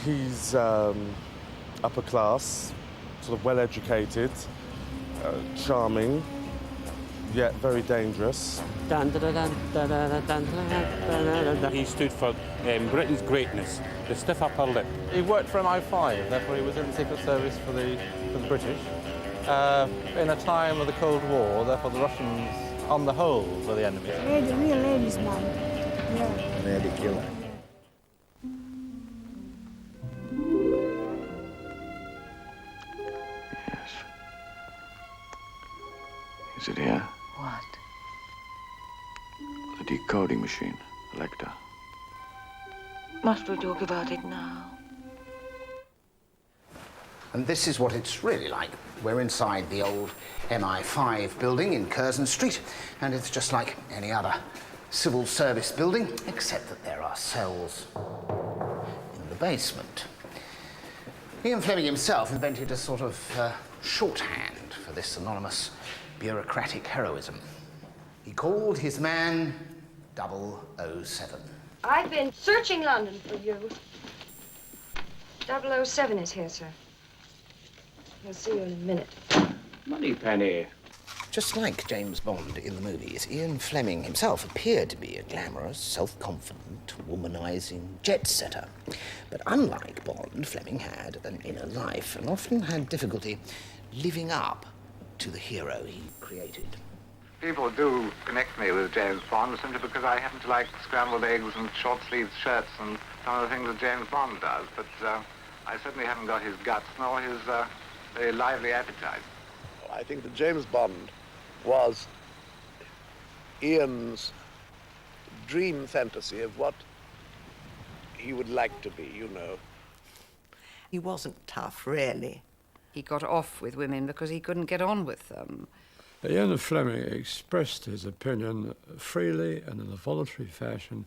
He's upper class, sort of well-educated, charming, yet very dangerous. He stood for Britain's greatness, the stiff upper lip. He worked for MI5, therefore he was in the Secret Service for the British. In a time of the Cold War, therefore the Russians, on the whole, were the enemy. Real ladies' man. Yeah. Lady killer. Yes. Is it here? What? The decoding machine, Lecter. Must we talk about it now? And this is what it's really like. We're inside the old MI5 building in Curzon Street, and it's just like any other civil service building, except that there are cells in the basement. Ian Fleming himself invented a sort of shorthand for this anonymous bureaucratic heroism. He called his man 007. I've been searching London for you. 007 is here, sir. I'll see you in a minute. Moneypenny. Just like James Bond in the movies, Ian Fleming himself appeared to be a glamorous, self-confident, womanizing jet-setter. But unlike Bond, Fleming had an inner life and often had difficulty living up to the hero he created. People do connect me with James Bond simply because I happen to like scrambled eggs and short-sleeved shirts and some of the things that James Bond does, but I certainly haven't got his guts nor his very lively appetite. I think that James Bond was Ian's dream fantasy of what he would like to be, you know. He wasn't tough, really. He got off with women because he couldn't get on with them. Ian Fleming expressed his opinion freely and in a voluntary fashion.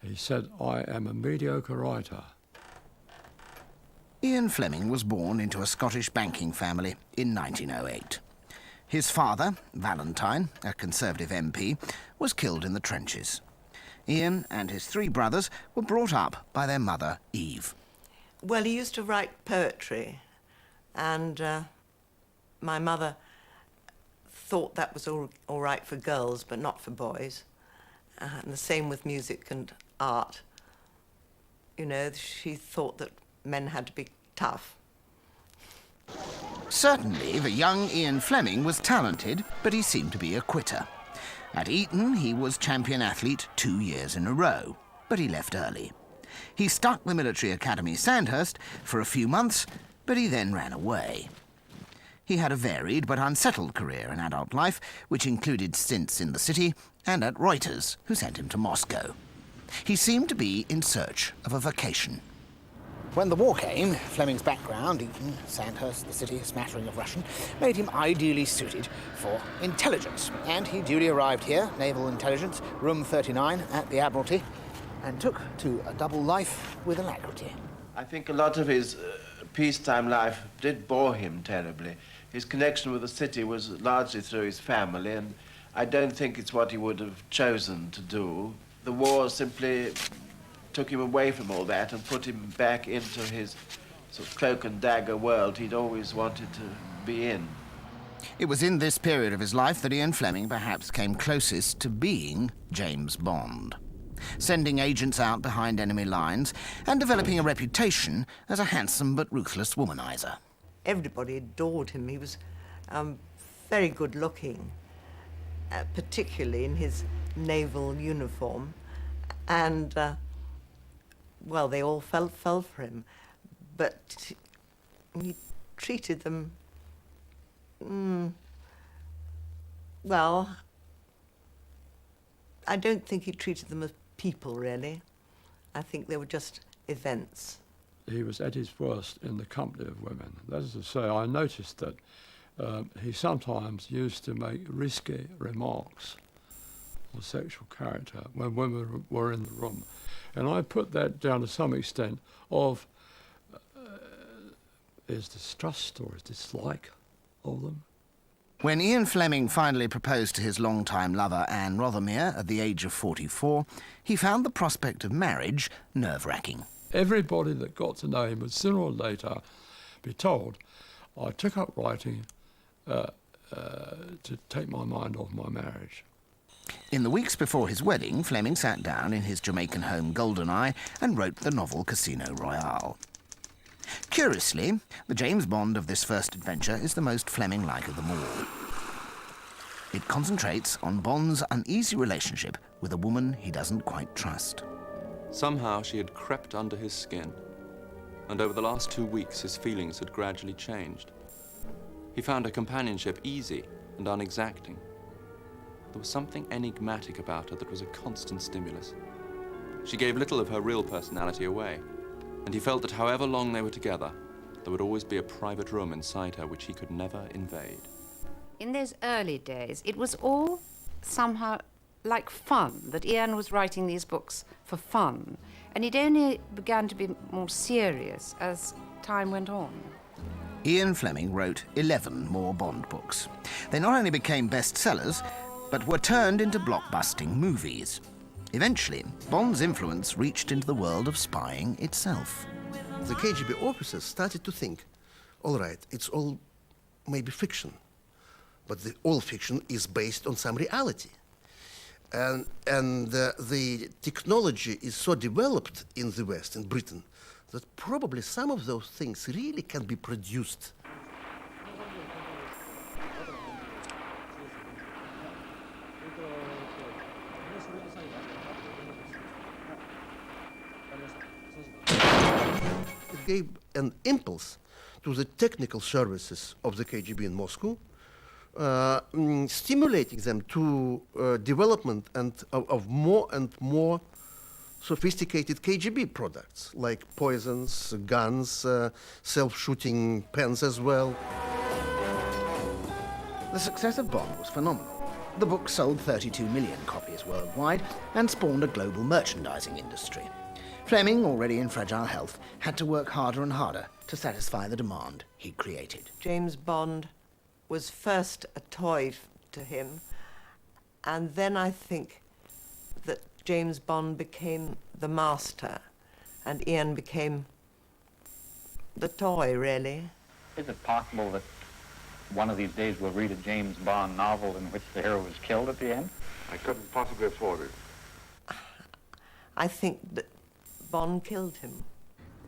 He said, "I am a mediocre writer." Ian Fleming was born into a Scottish banking family in 1908. His father, Valentine, a Conservative MP, was killed in the trenches. Ian and his three brothers were brought up by their mother, Eve. Well, he used to write poetry, and my mother thought that was all right for girls, but not for boys. And the same with music and art. You know, she thought that men had to be tough. Certainly, the young Ian Fleming was talented, but he seemed to be a quitter. At Eton, he was champion athlete 2 years in a row, but he left early. He stuck the military academy Sandhurst for a few months, but he then ran away. He had a varied but unsettled career in adult life, which included stints in the city and at Reuters, who sent him to Moscow. He seemed to be in search of a vacation. When the war came, Fleming's background, Eton, Sandhurst, the city, a smattering of Russian, made him ideally suited for intelligence. And he duly arrived here, Naval Intelligence, room 39 at the Admiralty, and took to a double life with alacrity. I think a lot of his peacetime life did bore him terribly. His connection with the city was largely through his family, and I don't think it's what he would have chosen to do. The war simply took him away from all that and put him back into his sort of cloak and dagger world he'd always wanted to be in. It was in this period of his life that Ian Fleming perhaps came closest to being James Bond, sending agents out behind enemy lines and developing a reputation as a handsome but ruthless womanizer. Everybody adored him. He was very good-looking, particularly in his naval uniform, and well, they all fell for him, but he treated them, well, I don't think he treated them as people, really. I think they were just events. He was at his worst in the company of women. That is to say, I noticed that he sometimes used to make risky remarks of sexual character when women were in the room. And I put that down to some extent of his distrust or his dislike of them. When Ian Fleming finally proposed to his longtime lover, Anne Rothermere, at the age of 44, he found the prospect of marriage nerve-wracking. everybody that got to know him would sooner or later be told, I took up writing to take my mind off my marriage. In the weeks before his wedding, Fleming sat down in his Jamaican home Goldeneye and wrote the novel Casino Royale. Curiously, the James Bond of this first adventure is the most Fleming-like of them all. It concentrates on Bond's uneasy relationship with a woman he doesn't quite trust. Somehow she had crept under his skin, and over the last 2 weeks his feelings had gradually changed. He found her companionship easy and unexacting. There was something enigmatic about her that was a constant stimulus. She gave little of her real personality away, and he felt that however long they were together, there would always be a private room inside her which he could never invade. In those early days, it was all somehow like fun, that Ian was writing these books for fun, and it only began to be more serious as time went on. Ian Fleming wrote 11 more Bond books. They not only became bestsellers, but were turned into blockbusting movies. Eventually, Bond's influence reached into the world of spying itself. The KGB officers started to think, all right, it's all maybe fiction, but all fiction is based on some reality. And the technology is so developed in the West, in Britain, that probably some of those things really can be produced. It gave an impulse to the technical services of the KGB in Moscow, stimulating them to development of more and more sophisticated KGB products, like poisons, guns, self-shooting pens as well. The success of Bond was phenomenal. The book sold 32 million copies worldwide and spawned a global merchandising industry. Fleming, already in fragile health, had to work harder and harder to satisfy the demand he'd created. James Bond was first a toy to him, and then I think that James Bond became the master, and Ian became the toy, really. Is it possible that one of these days we'll read a James Bond novel in which the hero was killed at the end? I couldn't possibly afford it. I think that Bond killed him.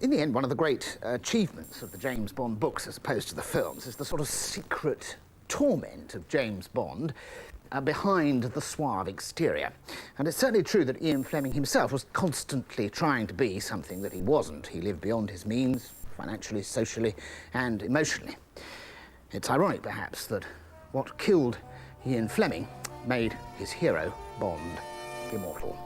In the end, one of the great achievements of the James Bond books as opposed to the films is the sort of secret torment of James Bond behind the suave exterior. And it's certainly true that Ian Fleming himself was constantly trying to be something that he wasn't. He lived beyond his means, financially, socially, and emotionally. It's ironic, perhaps, that what killed Ian Fleming made his hero, Bond, immortal.